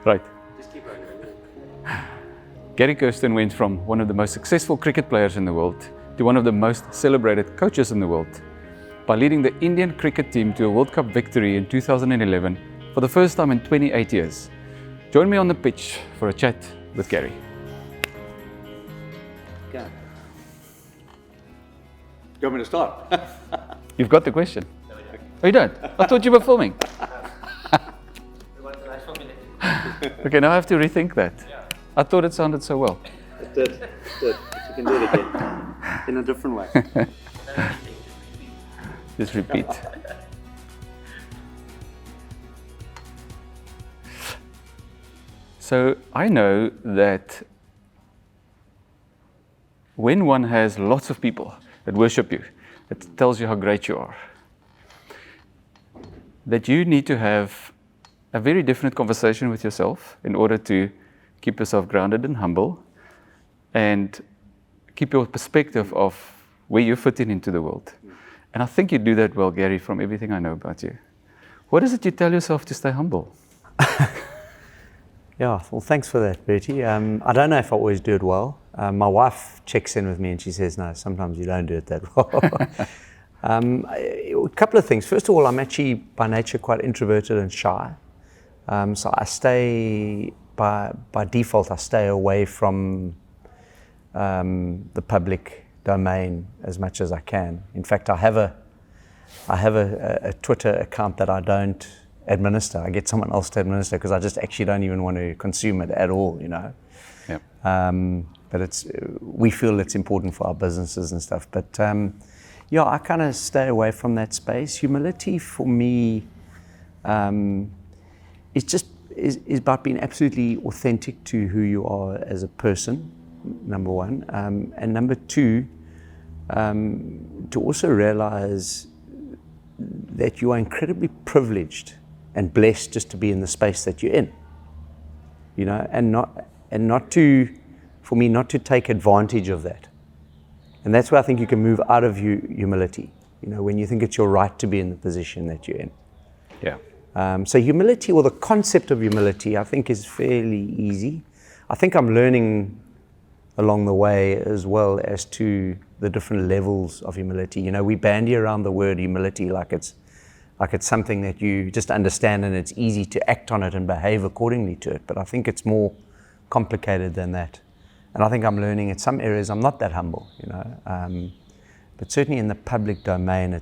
Right. Gary Kirsten went from one of the most successful cricket players in the world to one of the most celebrated coaches in the world by leading the Indian cricket team to a World Cup victory in 2011 for the first time in 28 years. Join me on the pitch for a chat with Gary. Okay. You want me to start? You've got the question. Oh, you don't? I thought you were filming. Okay, now I have to rethink that. I thought it sounded so well. It did. But you can do it again in a different way. Just repeat. So I know that when one has lots of people that worship you, it tells you how great you are. That you need to have a very definite conversation with yourself in order to keep yourself grounded and humble and keep your perspective of where you fit into the world. And I think you do that well, Gary, from everything I know about you. What is it you tell yourself to stay humble? Yeah, well, thanks for that, Bertie. I don't know if I always do it well. My wife checks in with me and she says, no, sometimes you don't do it that well. A couple of things. First of all, I'm actually by nature quite introverted and shy. So I stay, by default, I stay away from the public domain as much as I can. In fact, I have a Twitter account that I don't administer. I get someone else to administer because I just actually don't even want to consume it at all, you know. Yep. But we feel it's important for our businesses and stuff. But yeah, I kind of stay away from that space. Humility for me is about being absolutely authentic to who you are as a person, number one. And number two, to also realize that you are incredibly privileged and blessed just to be in the space that you're in, you know, and not to take advantage of that. And that's where I think you can move out of humility, you know, when you think it's your right to be in the position that you're in. Yeah. So humility, or the concept of humility, I think is fairly easy. I think I'm learning along the way as well as to the different levels of humility. You know, we bandy around the word humility like it's something that you just understand and it's easy to act on it and behave accordingly to it. But I think it's more complicated than that. And I think I'm learning in some areas I'm not that humble, you know. But certainly in the public domain,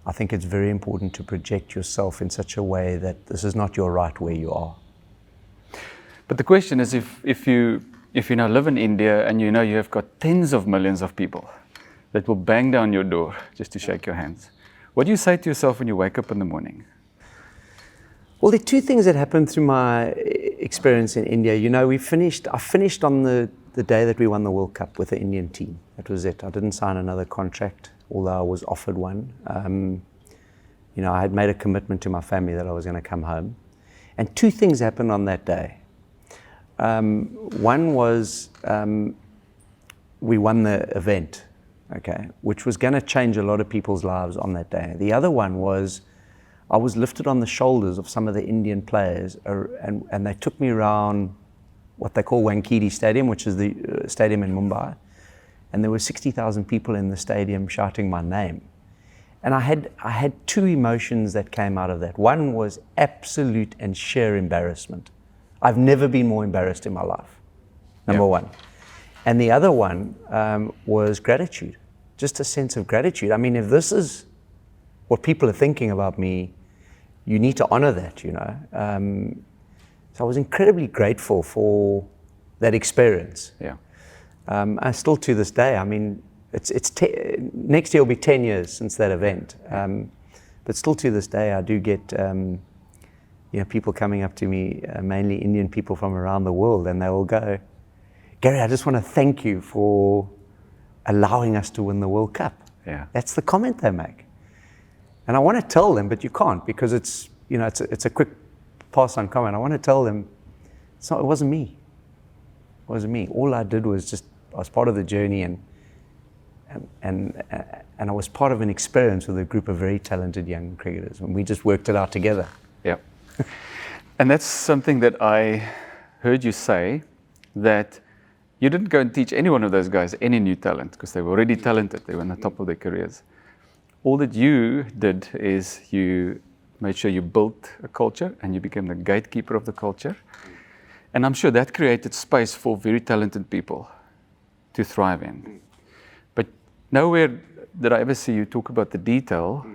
I think it's very important to project yourself in such a way that this is not your right where you are. But the question is, if you now live in India and you know you have got tens of millions of people that will bang down your door just to shake your hands, what do you say to yourself when you wake up in the morning? Well, there are two things that happened through my experience in India. You know, I finished on the day that we won the World Cup with the Indian team. That was it. I didn't sign another contract, although I was offered one. You know, I had made a commitment to my family that I was going to come home. And two things happened on that day. One was we won the event, okay, which was going to change a lot of people's lives on that day. The other one was I was lifted on the shoulders of some of the Indian players, and they took me around what they call Wankhede Stadium, which is the stadium in Mumbai, and there were 60,000 people in the stadium shouting my name. And I had two emotions that came out of that. One was absolute and sheer embarrassment. I've never been more embarrassed in my life, number one. And the other one was gratitude, just a sense of gratitude. I mean, if this is what people are thinking about me, you need to honor that, you know. So I was incredibly grateful for that experience. Yeah. I still to this day, I mean, next year will be 10 years since that event. But still to this day, I do get you know, people coming up to me, mainly Indian people from around the world, and they will go, Gary, I just want to thank you for allowing us to win the World Cup. Yeah. That's the comment they make. And I want to tell them, but you can't, because it's a quick pass on comment. I want to tell them, it wasn't me. It wasn't me. All I did was I was part of the journey, and I was part of an experience with a group of very talented young cricketers, and we just worked it out together. And that's something that I heard you say, that you didn't go and teach any one of those guys any new talent because they were already talented. They were on the top of their careers. All that you did is you made sure you built a culture and you became the gatekeeper of the culture. And I'm sure that created space for very talented people to thrive in. But nowhere did I ever see you talk about the detail.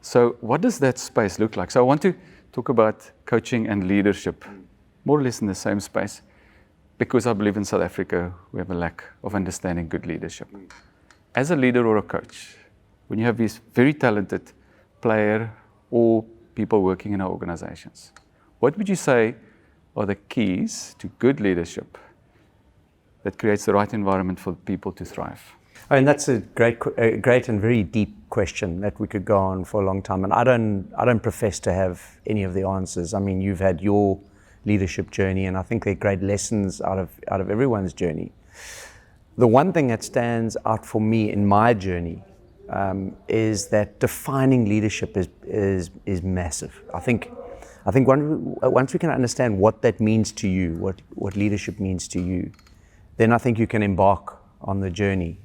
So what does that space look like? So I want to talk about coaching and leadership, more or less in the same space, because I believe in South Africa we have a lack of understanding good leadership. As a leader or a coach, when you have these very talented player or people working in our organizations, what would you say are the keys to good leadership that creates the right environment for people to thrive? I mean, that's a great and very deep question that we could go on for a long time. And I don't profess to have any of the answers. I mean, you've had your leadership journey, and I think there are great lessons out of everyone's journey. The one thing that stands out for me in my journey is that defining leadership is massive. I think once we can understand what that means to you, what leadership means to you, then I think you can embark on the journey.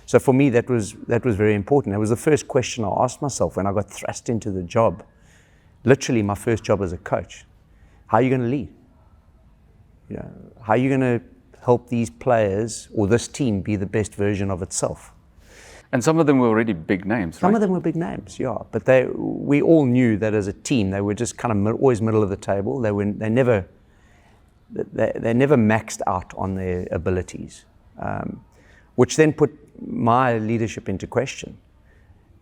So for me, that was very important. It was the first question I asked myself when I got thrust into the job. Literally, my first job as a coach. How are you going to lead? You know, how are you going to help these players or this team be the best version of itself? And some of them were already big names, right? Some of them were big names, yeah. But we all knew that as a team, they were just kind of always middle of the table. They never maxed out on their abilities, which then put my leadership into question.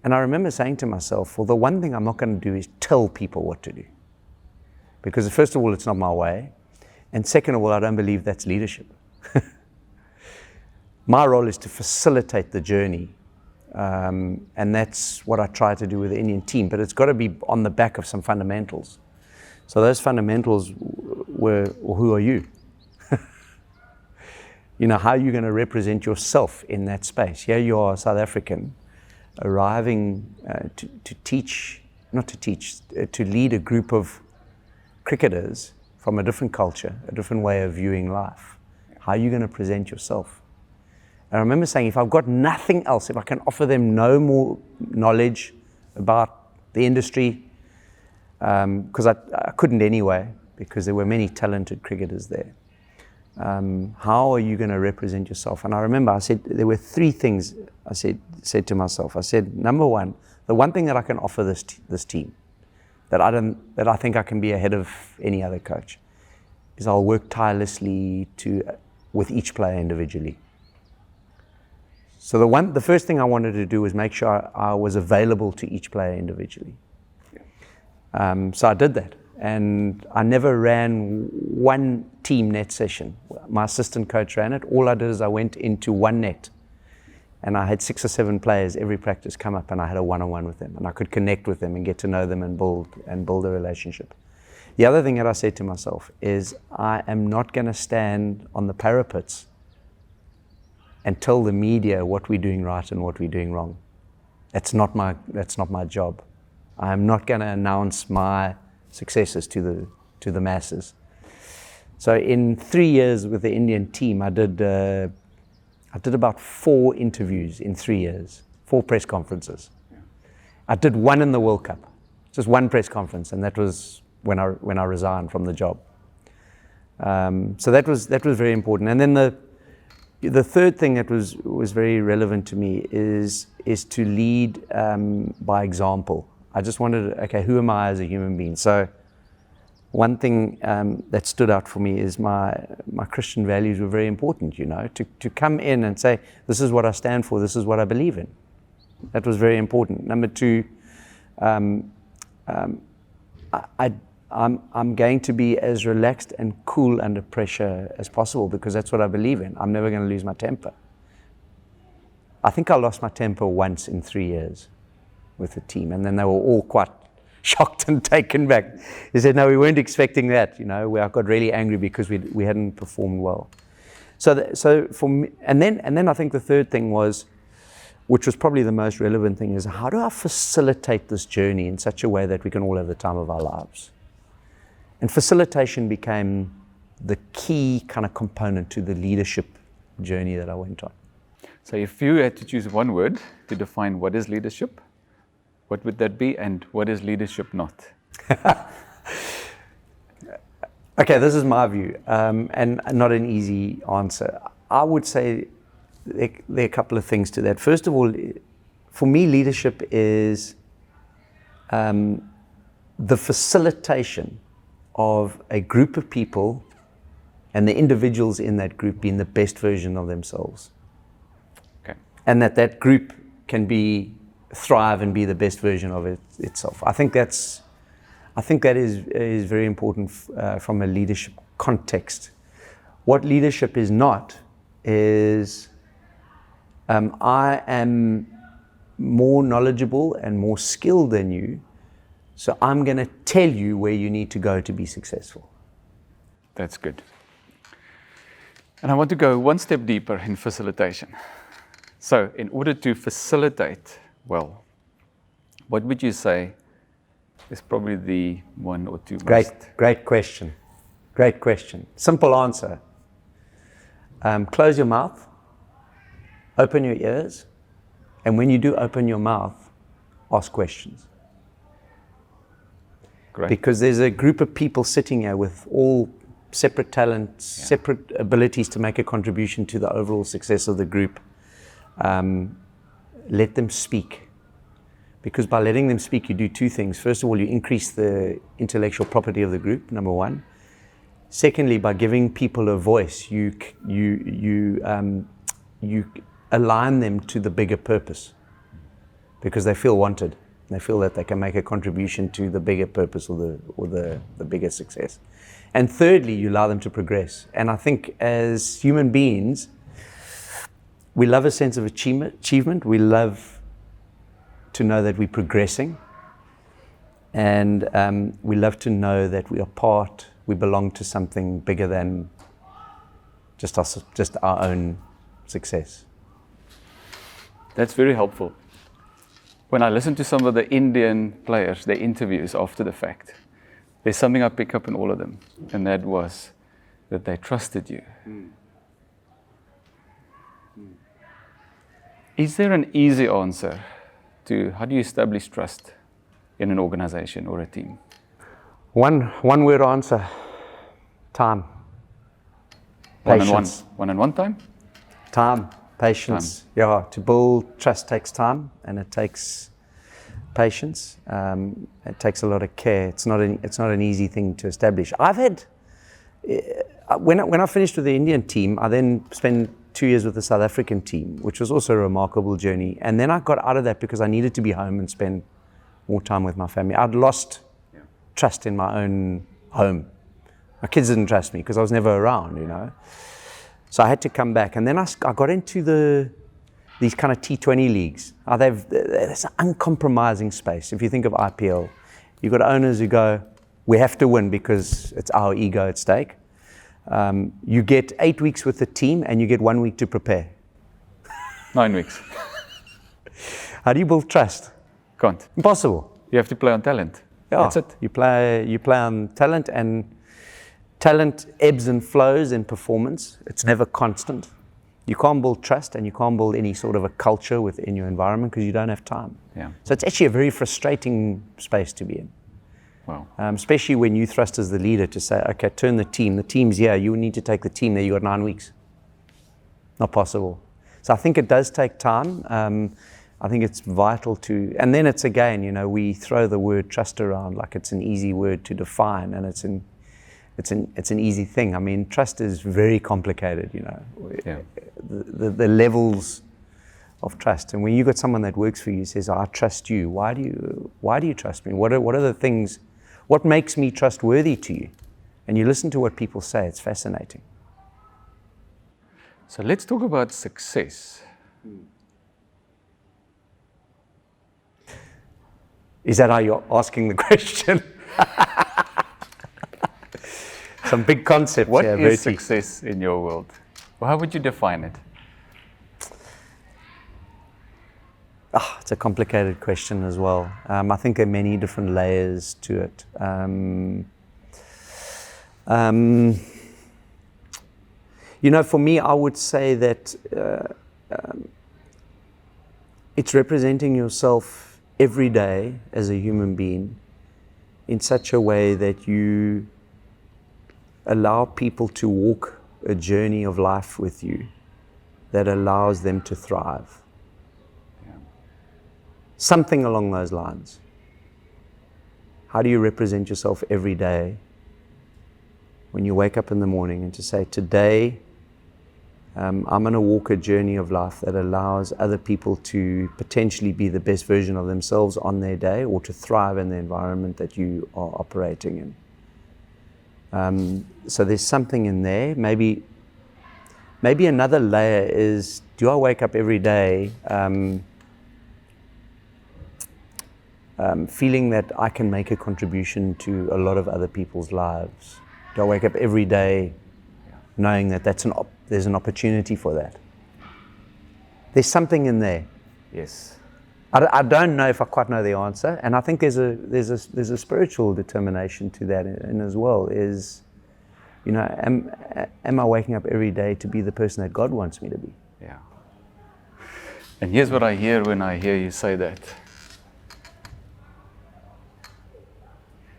And I remember saying to myself, well, the one thing I'm not going to do is tell people what to do. Because first of all, it's not my way. And second of all, I don't believe that's leadership. My role is to facilitate the journey. And that's what I try to do with the Indian team. But it's got to be on the back of some fundamentals. So those fundamentals were, well, who are you? You know, how are you going to represent yourself in that space? Here you are, South African, arriving to lead a group of cricketers from a different culture, a different way of viewing life. How are you going to present yourself? And I remember saying, if I've got nothing else, if I can offer them no more knowledge about the industry, because I couldn't anyway, because there were many talented cricketers there. How are you going to represent yourself? And I remember I said, there were three things I said to myself. I said, number one, the one thing that I can offer this team, that I think I can be ahead of any other coach, is I'll work tirelessly with each player individually. So the first thing I wanted to do was make sure I was available to each player individually. So I did that. And I never ran one team net session. My assistant coach ran it. All I did is I went into one net. And I had 6 or 7 players every practice come up, and I had a one-on-one with them. And I could connect with them and get to know them and build a relationship. The other thing that I said to myself is, I am not going to stand on the parapets and tell the media what we're doing right and what we're doing wrong. That's not my job. I am not going to announce my successes to the masses. So in 3 years with the Indian team, I did about 4 interviews in 3 years, 4 press conferences. I did one in the World Cup, just one press conference, and that was when I resigned from the job. So that was very important. And then the third thing that was very relevant to me is to lead by example. I just wanted, okay, who am I as a human being? So one thing that stood out for me is my Christian values were very important, you know, to come in and say, this is what I stand for, this is what I believe in. That was very important. Number 2, I'm going to be as relaxed and cool under pressure as possible, because that's what I believe in. I'm never going to lose my temper. I think I lost my temper once in 3 years with the team, and then they were all quite shocked and taken back. He said, no, we weren't expecting that. You know, I got really angry because we hadn't performed well. So for me, and then I think the third thing was, which was probably the most relevant thing, is how do I facilitate this journey in such a way that we can all have the time of our lives? And facilitation became the key kind of component to the leadership journey that I went on. So if you had to choose one word to define what is leadership, what would that be, and what is leadership not? Okay, this is my view, and not an easy answer. I would say there are a couple of things to that. First of all, for me, leadership is the facilitation of a group of people and the individuals in that group being the best version of themselves. Okay. And that group can thrive and be the best version of itself. I think that is very important from a leadership context. What leadership is not is I am more knowledgeable and more skilled than you, so I'm going to tell you where you need to go to be successful. That's good. And I want to go one step deeper in facilitation. So in order to facilitate well, what would you say is probably the one or two most... Great question. Great question. Simple answer. Close your mouth, open your ears, and when you do open your mouth, ask questions. Great. Because there's a group of people sitting here with all separate talents, separate abilities to make a contribution to the overall success of the group. Let them speak. Because by letting them speak, you do two things. First of all, you increase the intellectual property of the group, number one. Secondly, by giving people a voice, you align them to the bigger purpose, because they feel wanted. They feel that they can make a contribution to the bigger purpose or the bigger success. And thirdly, you allow them to progress. And I think as human beings, we love a sense of achievement. We love to know that we're progressing. And we love to know that we belong to something bigger than just our own success. That's very helpful. When I listen to some of the Indian players, their interviews after the fact, there's something I pick up in all of them, and that was that they trusted you. Is there an easy answer to how do you establish trust in an organization or a team? One word answer: time. Patience. One-on-one time? Time, patience. Yeah, to build trust takes time, and it takes patience. It takes a lot of care. It's not an easy thing to establish. I've had when I finished with the Indian team, I then spent 2 years with the South African team, which was also a remarkable journey. And then I got out of that because I needed to be home and spend more time with my family. I'd lost trust in my own home. My kids didn't trust me because I was never around, you know. So I had to come back. And then I got into these kind of T20 leagues. There's an uncompromising space. If you think of IPL, you've got owners who go, we have to win because it's our ego at stake. You get 8 weeks with the team and you get 1 week to prepare. 9 weeks. How do you build trust? Can't. Impossible. You have to play on talent. Yeah, that's it. You play on talent, and talent ebbs and flows in performance. It's never constant. You can't build trust and you can't build any sort of a culture within your environment because you don't have time. Yeah. So it's actually a very frustrating space to be in. Wow. Especially when you thrust as the leader to say, okay, turn the team's here, you need to take the team there, you got 9 weeks. Not possible. So I think it does take time. I think it's vital to, and then it's again, you know, we throw the word trust around like it's an easy word to define, and it's an easy thing. I mean, trust is very complicated, you know. Yeah. The levels of trust. And when you got someone that works for you, says, I trust you. Why do you trust me? What are the things, what makes me trustworthy to you? And you listen to what people say, it's fascinating. So let's talk about success. Is that how you're asking the question? Some big concept. What is success in your world? Well, how would you define it? It's a complicated question as well. I think there are many different layers to it. For me, I would say that it's representing yourself every day as a human being in such a way that you allow people to walk a journey of life with you that allows them to thrive. Yeah. Something along those lines. How do you represent yourself every day when you wake up in the morning and to say, today, I'm going to walk a journey of life that allows other people to potentially be the best version of themselves on their day or to thrive in the environment that you are operating in. So there's something in there. Maybe another layer is, do I wake up every day feeling that I can make a contribution to a lot of other people's lives? Do I wake up every day knowing that there's an opportunity for that? There's something in there. Yes. I don't know if I quite know the answer, and I think there's a spiritual determination to that in as well. Is, am I waking up every day to be the person that God wants me to be? Yeah. And here's what I hear when I hear you say that.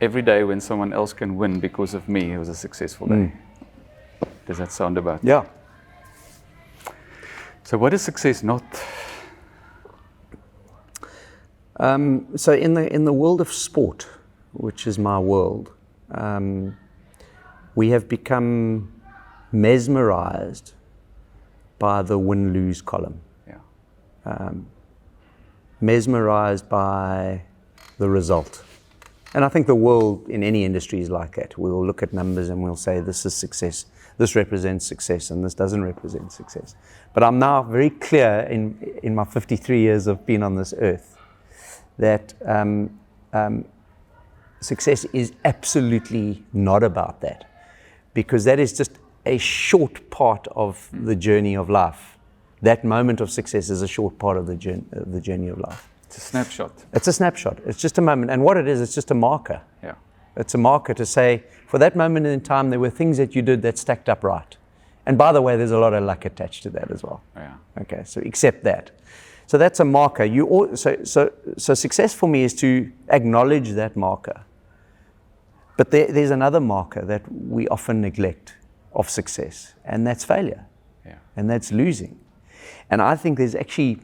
Every day when someone else can win because of me, it was a successful day. Does that sound about? Yeah. So what is success not? So in the world of sport, which is my world, we have become mesmerized by the win-lose column. Yeah. Mesmerized by the result. And I think the world in any industry is like that. We'll look at numbers and we'll say this is success, this represents success, and this doesn't represent success. But I'm now very clear in my 53 years of being on this earth that success is absolutely not about that, because that is just a short part of the journey of life. That moment of success is a short part of the journey of life. It's a snapshot. It's a snapshot. It's just a moment. And what it is, it's just a marker. Yeah. It's a marker to say, for that moment in time, there were things that you did that stacked up right. And by the way, there's a lot of luck attached to that as well. Yeah. Okay, so accept that. So that's a marker. So success for me is to acknowledge that marker. But there's another marker that we often neglect of success, and that's failure. Yeah. And that's losing. And I think there's actually,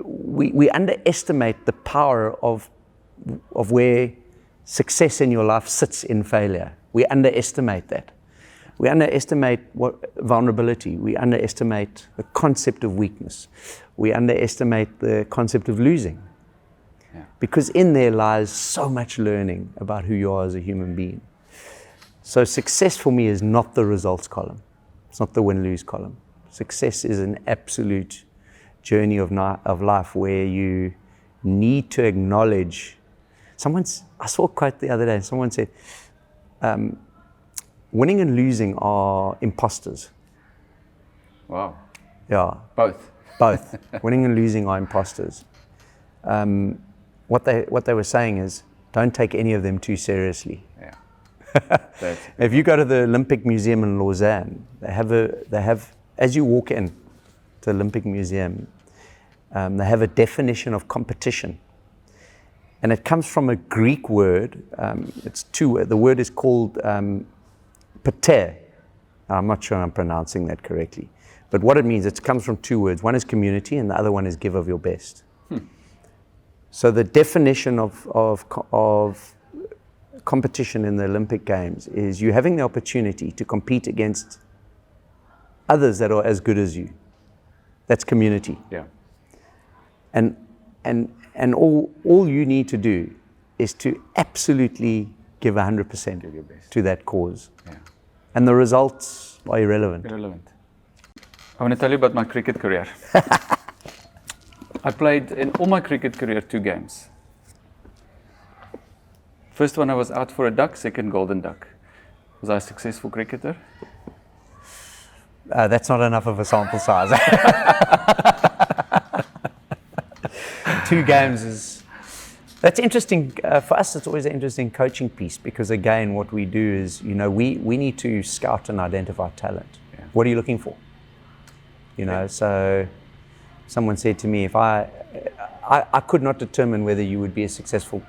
we underestimate the power of where success in your life sits in failure. We underestimate that. We underestimate vulnerability. We underestimate the concept of weakness. We underestimate the concept of losing. Yeah. Because in there lies so much learning about who you are as a human being. So success for me is not the results column. It's not the win-lose column. Success is an absolute journey of life where you need to acknowledge. I saw a quote the other day, someone said, winning and losing are imposters. Wow. Yeah. Both. Both. Winning and losing are imposters. What they were saying is, don't take any of them too seriously. Yeah. If you go to the Olympic Museum in Lausanne, they have, as you walk in to the Olympic Museum, they have a definition of competition. And it comes from a Greek word. It's two. The word is called pater. I'm not sure I'm pronouncing that correctly. But what it means, it comes from two words. One is community and the other one is give of your best. So the definition of competition in the Olympic Games is you having the opportunity to compete against others that are as good as you. That's community. Yeah. And all you need to do is to absolutely give 100% Give your best. to that cause. Yeah. And the results are irrelevant. Irrelevant. I want to tell you about my cricket career. I played in all my cricket career 2 games. First one I was out for a duck, second golden duck. Was I a successful cricketer? That's not enough of a sample size. 2 games is That's interesting. For us, it's always an interesting coaching piece because, again, what we do is, we need to scout and identify talent. Yeah. What are you looking for? So someone said to me, if I could not determine whether you would be a successful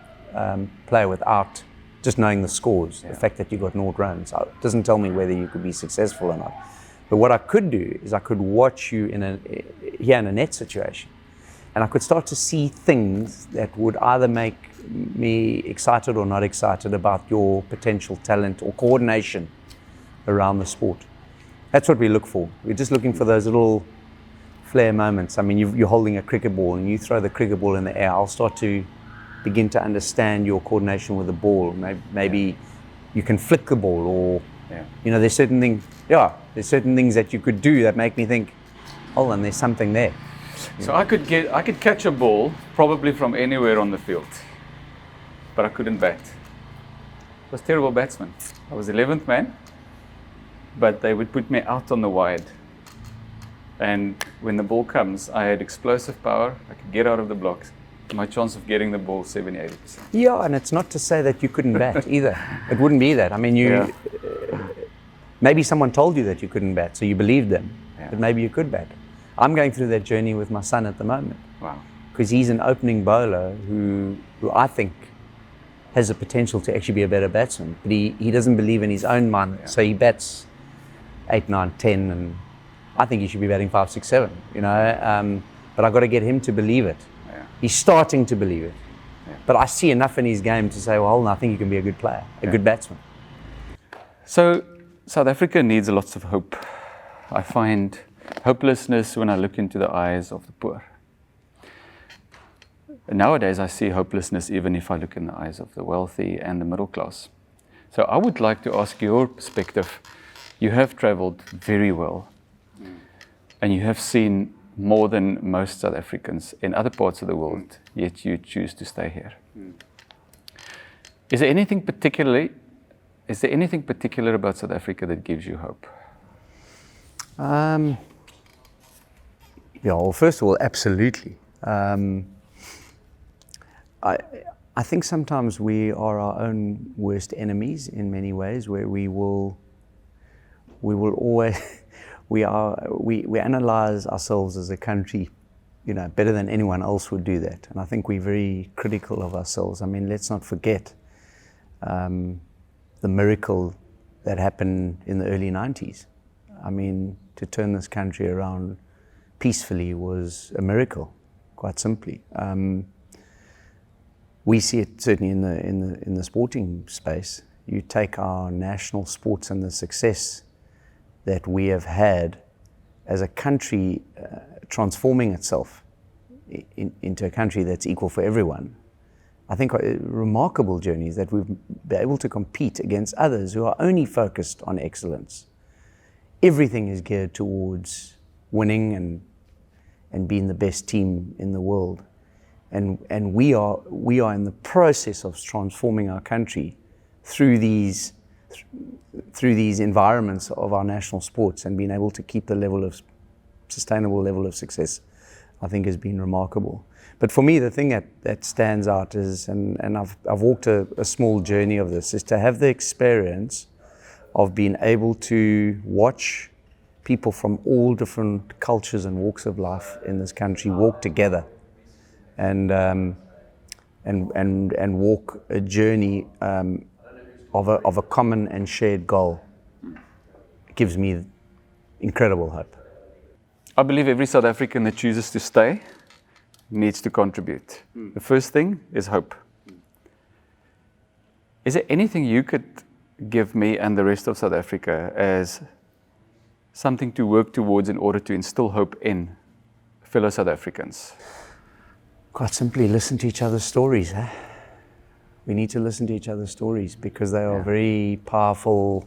player without just knowing the scores. Yeah. The fact that you got 0 runs doesn't tell me whether you could be successful or not. But what I could do is I could watch you in a net situation, and I could start to see things that would either make me excited or not excited about your potential talent or coordination around the sport. That's what we look for. We're just looking for those little flair moments. I mean, you're holding a cricket ball and you throw the cricket ball in the air. I'll start to begin to understand your coordination with the ball. Maybe you can flick the ball, or there's certain things that you could do that make me think, hold on, there's something there. So I could catch a ball probably from anywhere on the field, but I couldn't bat. I was a terrible batsman. I was 11th man, but they would put me out on the wide. And when the ball comes, I had explosive power. I could get out of the blocks. My chance of getting the ball 70-80%. Yeah, and it's not to say that you couldn't bat either. It wouldn't be that. I mean, maybe someone told you that you couldn't bat, so you believed them. Yeah. But maybe you could bat. I'm going through that journey with my son at the moment. Wow. Because he's an opening bowler who I think has the potential to actually be a better batsman. But he doesn't believe in his own mind, so he bats 8, 9, 10, and I think he should be batting 5, 6, 7. But I've got to get him to believe it. Yeah. He's starting to believe it. Yeah. But I see enough in his game to say, well, hold on, I think you can be a good player, a good batsman. So South Africa needs lots of hope. I find hopelessness when I look into the eyes of the poor. Nowadays, I see hopelessness even if I look in the eyes of the wealthy and the middle class. So I would like to ask your perspective. You have traveled very well, and you have seen more than most South Africans in other parts of the world, yet you choose to stay here. Is there anything particular about South Africa that gives you hope? Well, first of all, absolutely. I think sometimes we are our own worst enemies in many ways, where we will always we analyze ourselves as a country, better than anyone else would do that. And I think we're very critical of ourselves. I mean, let's not forget the miracle that happened in the early 90s. I mean, to turn this country around peacefully was a miracle, quite simply. We see it certainly in the sporting space. You take our national sports and the success that we have had as a country transforming itself into a country that's equal for everyone. I think remarkable journeys that we've been able to compete against others who are only focused on excellence. Everything is geared towards winning and being the best team in the world. And we are in the process of transforming our country through these environments of our national sports, and being able to keep the sustainable level of success, I think, has been remarkable. But for me, the thing that stands out is, and I've walked a small journey of this, is to have the experience of being able to watch people from all different cultures and walks of life in this country walk together and walk a journey of a common and shared goal. It gives me incredible hope. I believe every South African that chooses to stay needs to contribute. The first thing is hope. Is there anything you could give me and the rest of South Africa as something to work towards in order to instill hope in fellow South Africans? Quite simply, listen to each other's stories. We need to listen to each other's stories because they are very powerful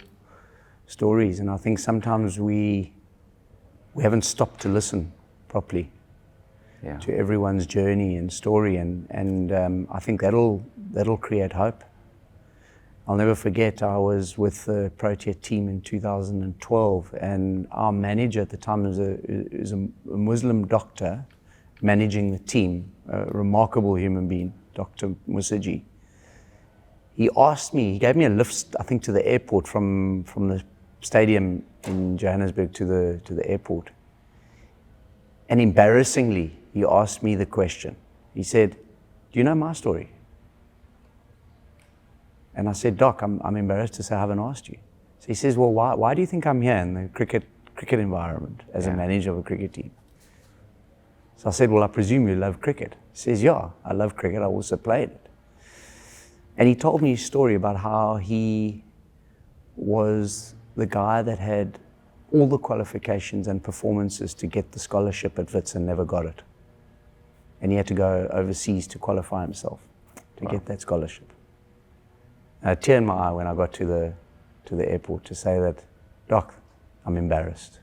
stories, and I think sometimes we haven't stopped to listen properly to everyone's journey and story, and I think that'll create hope. I'll never forget, I was with the portrayed team in 2012, and our manager at the time was a Muslim doctor managing the team, a remarkable human being. Dr. Musiji, he gave me a lift, I think, to the airport from the stadium in Johannesburg to the airport. And embarrassingly, he asked me the question. He said, "Do you know my story?" And I said, "Doc, I'm embarrassed to say I haven't asked you." So he says, "Well, why do you think I'm here in the cricket environment as a manager of a cricket team?" So I said, "Well, I presume you love cricket." He says, "Yeah, I love cricket. I also played it." And he told me a story about how he was the guy that had all the qualifications and performances to get the scholarship at Wits and never got it. And he had to go overseas to qualify himself to get that scholarship. A tear in my eye when I got to the airport to say that, "Doc, I'm embarrassed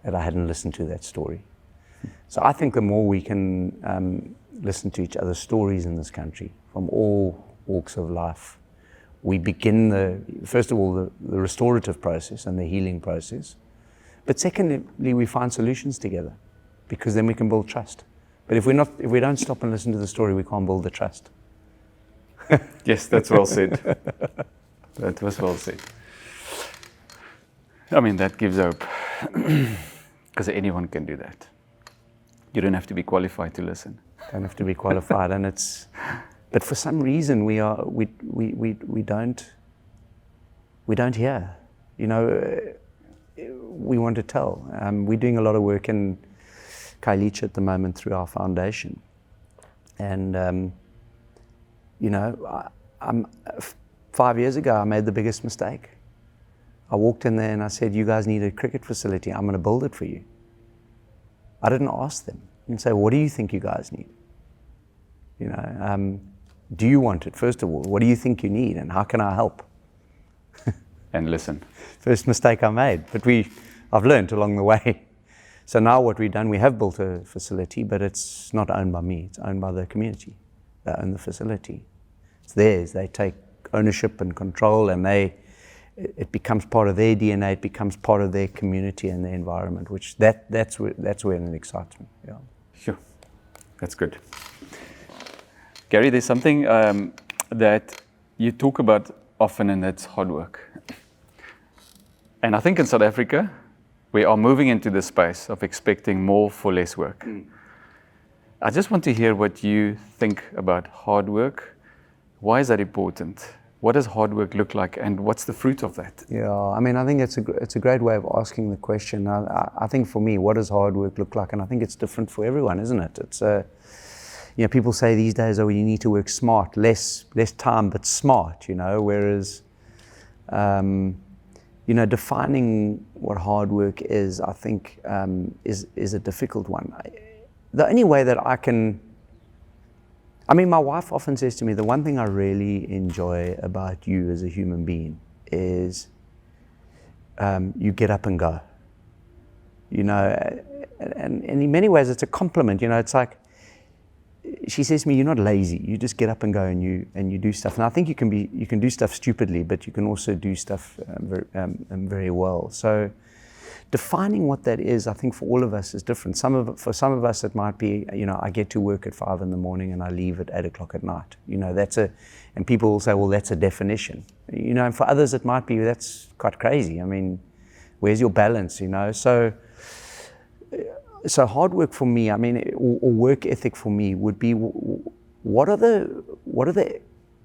that I hadn't listened to that story." So I think the more we can listen to each other's stories in this country from all walks of life, we begin first of all, the restorative process and the healing process. But secondly, we find solutions together, because then we can build trust. But if we don't stop and listen to the story, we can't build the trust. Yes, that's well said. That was well said. I mean, that gives hope, because anyone can do that. You don't have to be qualified to listen. Don't have to be qualified, but for some reason we don't hear. You know, we want to tell. We're doing a lot of work in Kailicha at the moment through our foundation, and you know, 5 years ago I made the biggest mistake. I walked in there and I said, "You guys need a cricket facility. I'm going to build it for you." I didn't ask them and say, "What do you think you guys need? You know, do you want it? First of all, what do you think you need, and how can I help?" And listen. First mistake I made, but I've learned along the way. So now what we've done, we have built a facility, but it's not owned by me. It's owned by the community. They own the facility. It's theirs. They take ownership and control, and it becomes part of their DNA. It becomes part of their community and their environment, which that's where it excites me. Yeah. Sure, that's good. Gary, there's something that you talk about often, and that's hard work. And I think in South Africa, we are moving into the space of expecting more for less work. I just want to hear what you think about hard work. Why is that important? What does hard work look like, and what's the fruit of that? Yeah, I mean, I think it's a great way of asking the question. I think for me, what does hard work look like? And I think it's different for everyone, isn't it? It's you know, people say these days, "Oh, you need to work smart, less time, but smart." You know, whereas you know, defining what hard work is, I think, is a difficult one. The only way that I mean, my wife often says to me, the one thing I really enjoy about you as a human being is you get up and go. You know, and in many ways it's a compliment. You know, it's like, she says to me, "You're not lazy. You just get up and go and you do stuff." And I think you can do stuff stupidly, but you can also do stuff very well. So defining what that is, I think for all of us is different. For some of us it might be, you know, I get to work at 5 a.m. and I leave at 8 o'clock at night. You know, and people will say, "Well, that's a definition." You know, and for others it might be, that's quite crazy. I mean, where's your balance? You know, so hard work for me, I mean, or work ethic for me would be, what are the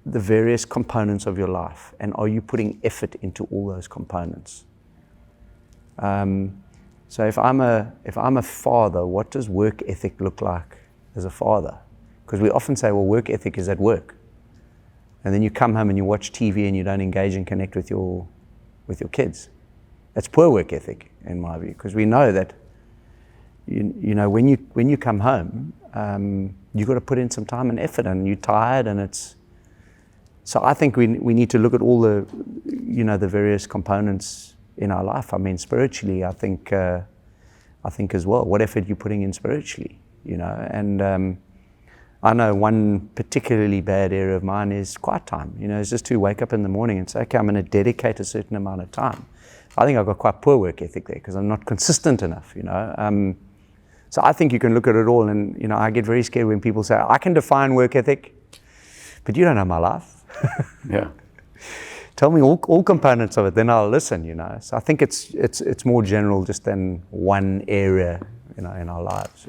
various components of your life, and are you putting effort into all those components? So if I'm a father, what does work ethic look like as a father? Because we often say, well, work ethic is at work, and then you come home and you watch TV and you don't engage and connect with your kids. That's poor work ethic, in my view, because we know that. You know, when you come home, you've got to put in some time and effort, and you're tired, and it's. So I think we need to look at all the, you know, the various components in our life. I mean, spiritually, I think as well. What effort you're putting in spiritually, you know, and I know one particularly bad area of mine is quiet time. You know, it's just to wake up in the morning and say, okay, I'm going to dedicate a certain amount of time. I think I've got quite poor work ethic there because I'm not consistent enough, you know. So I think you can look at it all, and I get very scared when people say, I can define work ethic, but you don't know my life. Yeah. Tell me all components of it, then I'll listen, So I think it's more general just than one area, in our lives.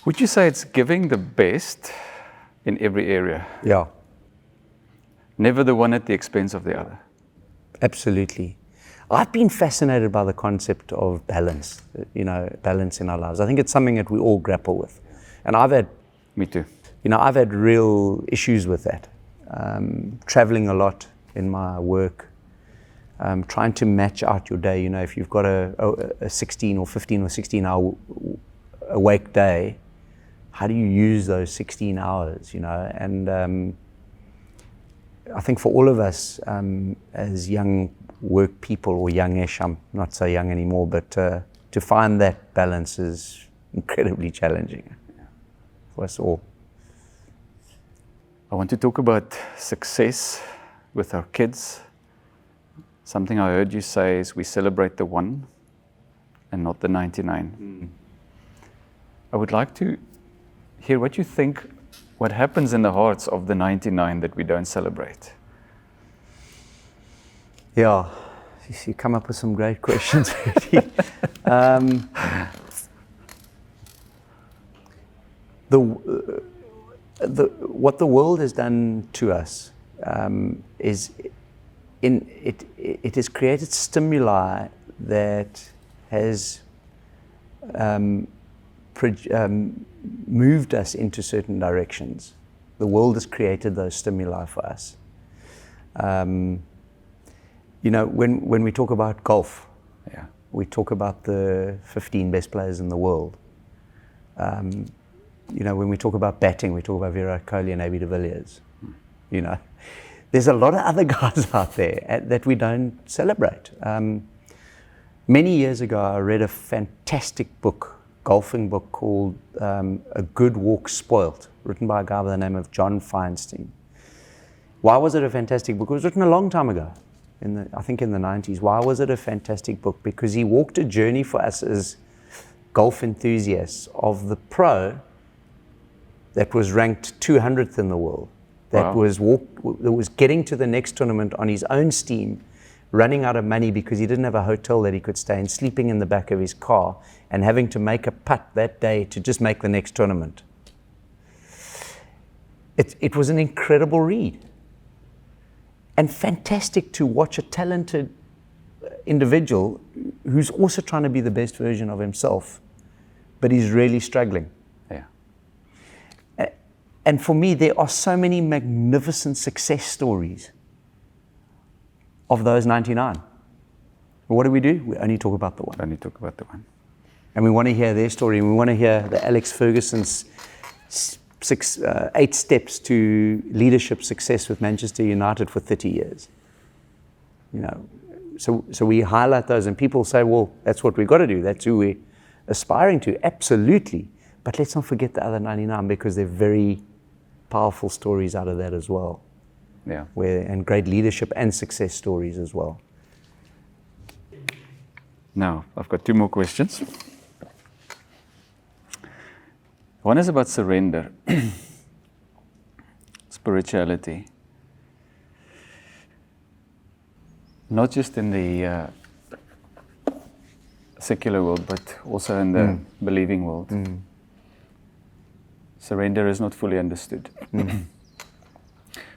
Would you say it's giving the best in every area? Yeah, Never the one at the expense of the other? absolutely. I've been fascinated by the concept of balance, balance in our lives. I think it's something that we all grapple with. And I've had, Me too. I've had real issues with that. Traveling a lot in my work, trying to match out your day. If you've got a 16 or 15 or 16 hour awake day, how do you use those 16 hours, And I think for all of us as young work people, or youngish, I'm not so young anymore, but to find that balance is incredibly challenging for us all. I want to talk about success with our kids. Something I heard you say is we celebrate the 1 and not the 99. I would like to hear what you think, what happens in the hearts of the 99 that we don't celebrate. Yeah, you come up with some great questions. What the world has done to us is it has created stimuli that has moved us into certain directions. The world has created those stimuli for us. When we talk about golf, we talk about the 15 best players in the world. When we talk about batting, we talk about Virat Kohli and A.B. de Villiers. There's a lot of other guys out there that we don't celebrate. Many years ago, I read a fantastic golfing book called A Good Walk Spoilt, written by a guy by the name of John Feinstein. Why was it a fantastic book? It was written a long time ago, I think in the 90s. Why was it a fantastic book? Because he walked a journey for us as golf enthusiasts of the pro that was ranked 200th in the world, that was getting to the next tournament on his own steam, running out of money because he didn't have a hotel that he could stay in, sleeping in the back of his car, and having to make a putt that day to just make the next tournament. It was an incredible read. And fantastic to watch a talented individual who's also trying to be the best version of himself, but he's really struggling. And for me, there are so many magnificent success stories of those 99. But what do? We only talk about the 1. Only talk about the 1. And we want to hear their story. We want to hear the Alex Ferguson's 8 steps to leadership success with Manchester United for 30 years. So we highlight those, and people say, well, that's what we've got to do. That's who we're aspiring to. Absolutely. But let's not forget the other 99, because they're very powerful stories out of that as well. Yeah. And great leadership and success stories as well. Now, I've got 2 more questions. One is about surrender, spirituality. Not just in the secular world, but also in the believing world. Surrender is not fully understood.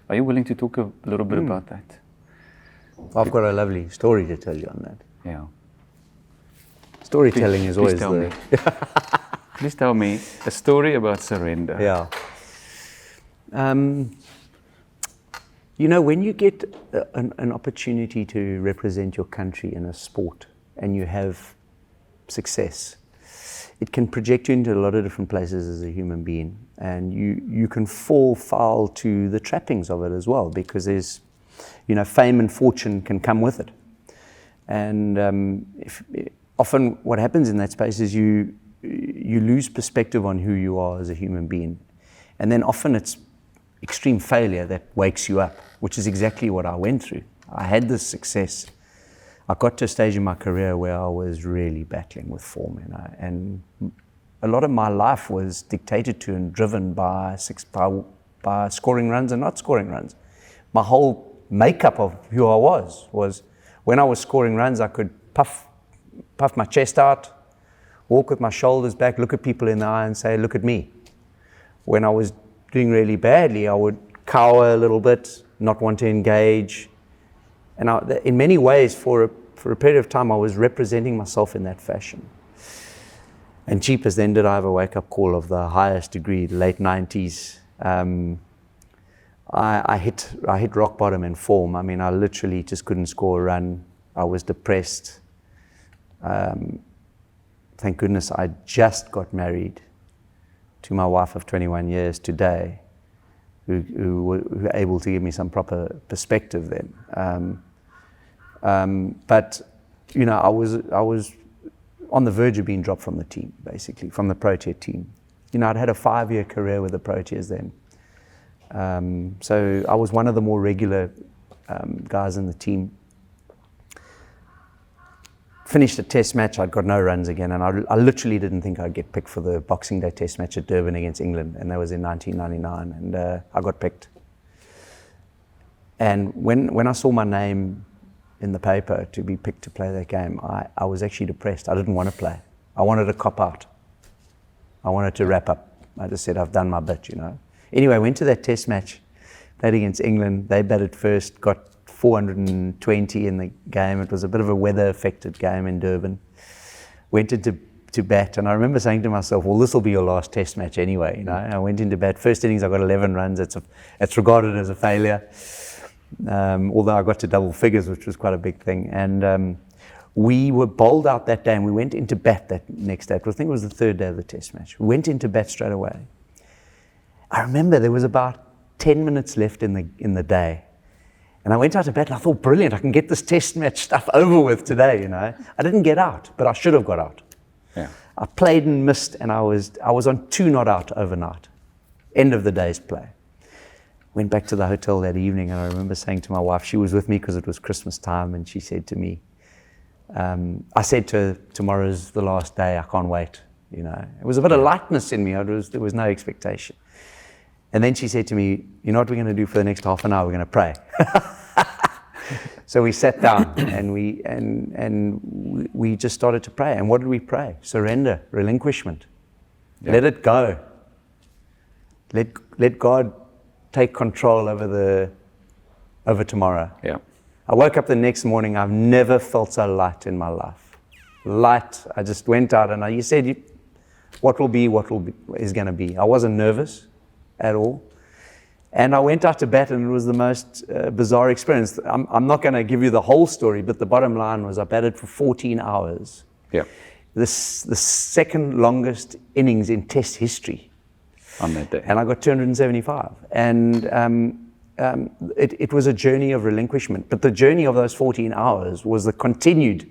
Are you willing to talk a little bit about that? I've got a lovely story to tell you on that. Yeah. Storytelling is always tell me. Please tell me a story about surrender. Yeah. When you get an opportunity to represent your country in a sport and you have success, it can project you into a lot of different places as a human being, and you can fall foul to the trappings of it as well, because there's, fame and fortune can come with it. And often what happens in that space is you lose perspective on who you are as a human being, and then often it's extreme failure that wakes you up, which is exactly what I went through. I had this success. I got to a stage in my career where I was really battling with form, and a lot of my life was dictated to and driven by scoring runs and not scoring runs. My whole makeup of who I was when I was scoring runs, I could puff my chest out, walk with my shoulders back, look at people in the eye and say, look at me. When I was doing really badly, I would cower a little bit, not want to engage. And in many ways, for a period of time, I was representing myself in that fashion. And cheap as then did I have a wake-up call of the highest degree, the late 90s. I hit rock bottom in form. I mean, I literally just couldn't score a run. I was depressed. Thank goodness I just got married to my wife of 21 years today, who were able to give me some proper perspective then. But, you know, I was on the verge of being dropped from the team, basically, from the Protea team. You know, I'd had a 5-year career with the Proteas then. So I was one of the more regular guys in the team. Finished a test match, I'd got no runs again, and I literally didn't think I'd get picked for the Boxing Day test match at Durban against England, and that was in 1999, and I got picked. And when I saw my name in the paper to be picked to play that game, I was actually depressed. I didn't want to play. I wanted to cop out. I wanted to wrap up. I just said, I've done my bit, you know. Anyway, I went to that test match, played against England. They batted first, got 420 in the game. It was a bit of a weather-affected game in Durban. Went into bat, and I remember saying to myself, well, this will be your last test match anyway, you know. I went into bat. First innings, I got 11 runs. It's regarded as a failure. Although I got to double figures, which was quite a big thing. And we were bowled out that day, and we went into bat that next day. I think it was the third day of the test match. We went into bat straight away. I remember there was about 10 minutes left in the day. And I went out to bat, and I thought, brilliant, I can get this test match stuff over with today, you know. I didn't get out, but I should have got out. Yeah. I played and missed, and I was on 2 not out overnight. End of the day's play. Went back to the hotel that evening, and I remember saying to my wife, she was with me because it was Christmas time, and she said to me, I said to her, tomorrow's the last day, I can't wait, you know. It was a bit of lightness in me, there was no expectation. And then she said to me, you know what we're going to do for the next half an hour? We're going to pray. So we sat down, and we just started to pray. And what did we pray? Surrender, relinquishment. Yeah. Let it go. Let God take control over tomorrow. Yeah. I woke up the next morning. I've never felt so light in my life. Light. I just went out, and you said, what will be is going to be. I wasn't nervous at all. And I went out to bat, and it was the most bizarre experience. I'm not going to give you the whole story, but the bottom line was I batted for 14 hours. Yeah. The second longest innings in Test history. On that day. And I got 275. And it was a journey of relinquishment. But the journey of those 14 hours was the continued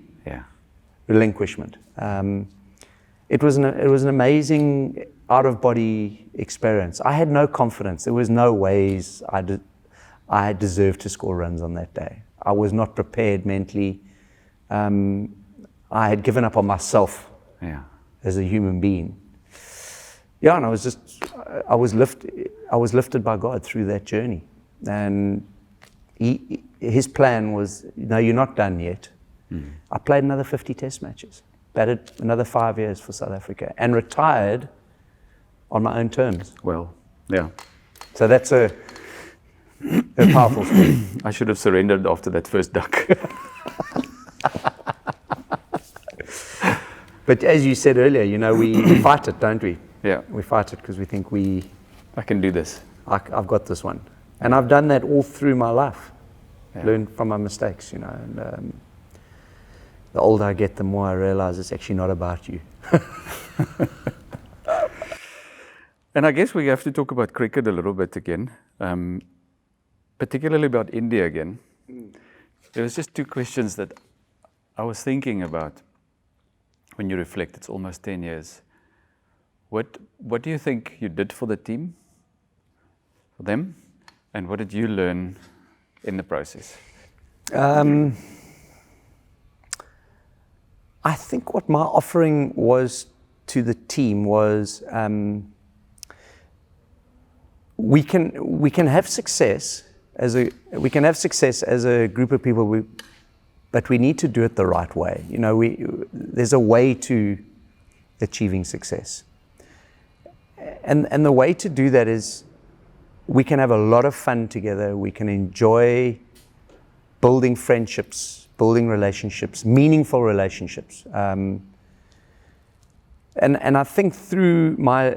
relinquishment. It was an amazing out-of-body experience. I had no confidence. There was no ways I deserved to score runs on that day. I was not prepared mentally. I had given up on myself as a human being. Yeah, and I was lifted by God through that journey. And his plan was, no, you're not done yet. Mm. I played another 50 test matches, batted another 5 years for South Africa, and retired on my own terms. Well, yeah. So that's a powerful story. I should have surrendered after that first duck. But as you said earlier, you know, we fight it, don't we? Yeah. We fight it because we think I can do this. I've got this one. And I've done that all through my life. Yeah. Learned from my mistakes, you know. And the older I get, the more I realize it's actually not about you. And I guess we have to talk about cricket a little bit again, particularly about India again. There was just 2 questions that I was thinking about when you reflect. It's almost 10 years. What do you think you did for the team, for them, and what did you learn in the process? I think what my offering was to the team was we can have success as a group of people, but we need to do it the right way. You know, there's a way to achieving success, and the way to do that is we can have a lot of fun together. We can enjoy building friendships, building relationships, meaningful relationships. And I think through my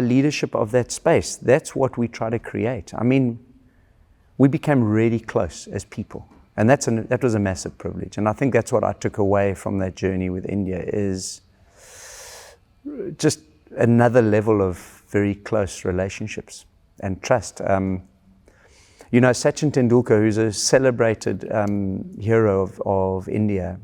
leadership of that space, that's what we try to create. I mean, we became really close as people, and that was a massive privilege. And I think that's what I took away from that journey with India, is just another level of very close relationships and trust. You know, Sachin Tendulkar, who's a celebrated hero of India,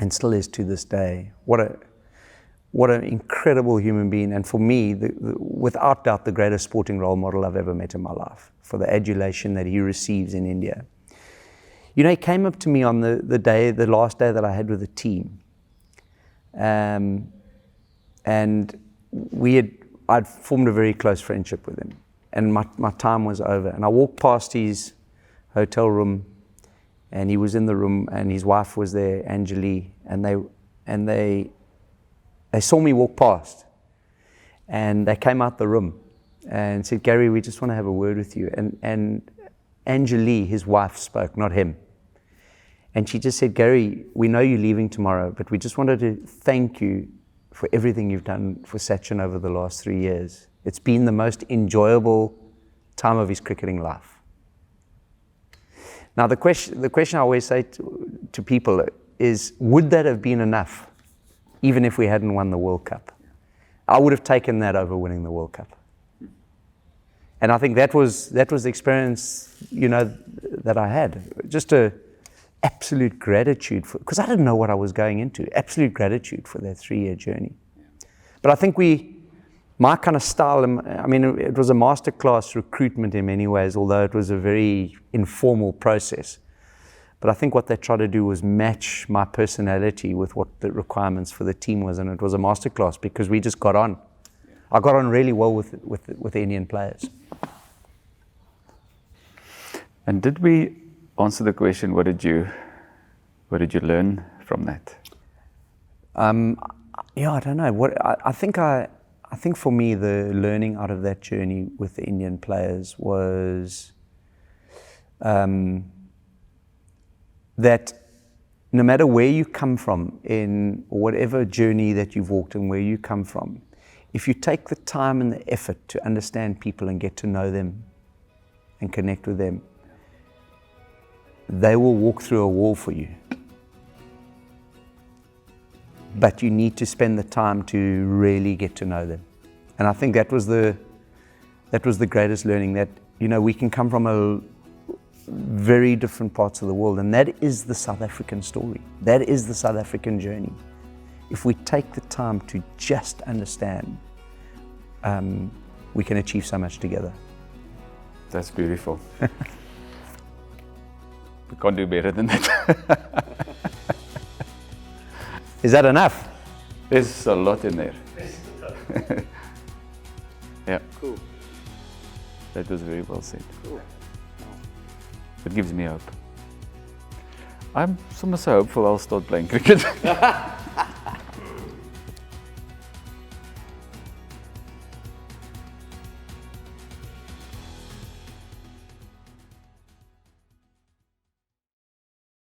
and still is to this day, what an incredible human being, and for me, without doubt, the greatest sporting role model I've ever met in my life, for the adulation that he receives in India. You know, he came up to me on the last day that I had with the team, and I'd formed a very close friendship with him, and my time was over, and I walked past his hotel room, and he was in the room, and his wife was there, Anjali, and they saw me walk past, and they came out the room and said, "Gary, we just want to have a word with you." And Anjali, his wife, spoke, not him. And she just said, "Gary, we know you're leaving tomorrow, but we just wanted to thank you for everything you've done for Sachin over the last 3 years. It's been the most enjoyable time of his cricketing life." Now, the question I always say to people is, would that have been enough, even if we hadn't won the World Cup? I would have taken that over winning the World Cup. And I think that was the experience, you know, that I had. Just a absolute gratitude because I didn't know what I was going into. Absolute gratitude for that 3-year journey. But I think my kind of style, I mean, it was a masterclass recruitment in many ways, although it was a very informal process. But I think what they tried to do was match my personality with what the requirements for the team was, and it was a masterclass because we just got on. I got on really well with the Indian players. And did we answer the question, what did you learn from that? Yeah, I don't know. I think for me, the learning out of that journey with the Indian players was that no matter where you come from in whatever journey that you've walked and where you come from, if you take the time and the effort to understand people and get to know them and connect with them, they will walk through a wall for you. But you need to spend the time to really get to know them. And I think that was the greatest learning, that, you know, we can come from a very different parts of the world, and that is the South African story. That is the South African journey. If we take the time to just understand, we can achieve so much together. That's beautiful. We can't do better than that. Is that enough? There's a lot in there. Yeah. Cool. That was very well said. Cool. It gives me hope. I'm so hopeful I'll start playing cricket.